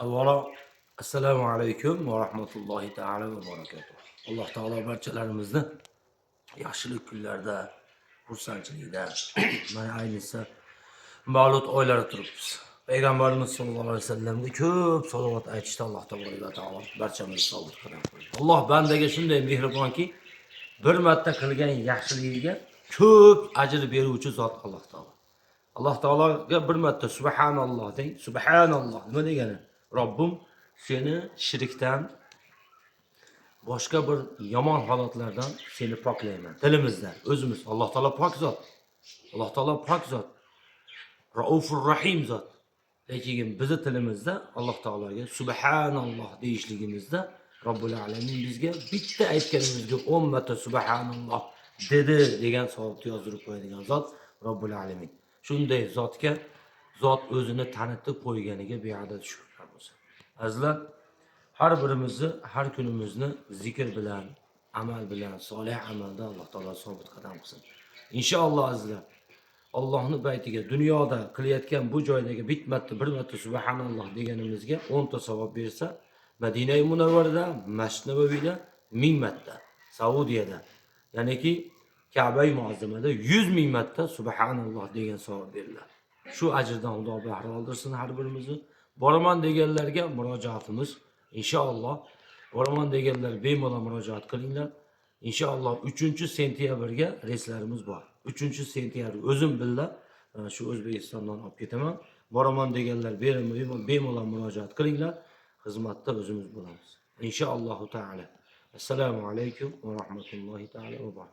Avvalo, assalomu alaykum va rahmatullohi taala va barakatuh. Alloh taolo barchalarimizni yaxshilik kunlarda, xursandchilikda, mana ayniqsa mavlud oylari turibmiz. Payg'ambarimiz sollallohu alayhi vasallamga ko'p salovat aytishda Alloh taolo barchamizni sobit qadam qo'ydi. Alloh bandaga shunday mehribonki, bir marta qilgan yaxshiligiga ko'p ajr beruvchi zot Alloh taolo. Alloh taologa bir marta subhanalloh deng. Subhanalloh nima degani? Robbim seni shirkdan, boshqa bir yomon holatlardan seni poklayman. Dilimizdan, o'zimiz. Alloh taolo pok zot. Alloh taolo pok zot. Raufur Rahim zot. Lekin bizi tilimizda Alloh taologa subhanalloh deyishligimizda Robbul alamin bizga bitta aytganimizga 10 marta subhanalloh dedi degan savobni yozdirib qo'yadigan zot Robbul alamin. Shunday zotga zot o'zini tanitib qo'yganiga beadad shukrlar bo'lsin. Azizlar, har birimizni, har kunimizni zikr bilan, amal bilan, solih amalda Alloh taolo sobit qadam qilsin. Inshaalloh azizlar, Allohning baytiga dunyoda qilayotgan bu joydagi bitmatda bir marta subhanalloh deganimizga 10 ta savob bersa, Madina-i Munavvarada, Masjid Nabaviyda 1000 marta, Saudiyada, ya'niki Ka'ba-i Muazzamada 100 ming marta subhanalloh degan savob beriladi. Shu ajrdan Xudo bahra oldirsin har birimizni. Boraman deganlarga murojaatimiz inshaalloh, boraman deganlar bemalol murojaat qilinglar. İnşallah 3 sentyabrga reyslarimiz bor. 3 sentyabr o'zim billa shu O'zbekistondan olib ketaman. Boraman deganlar bemalol murojaat qilinglar. Xizmatda o'zimiz bo'lamiz. İnşaallohu taala. Assalomu alaykum va rahmatullohi taala va barakatuh.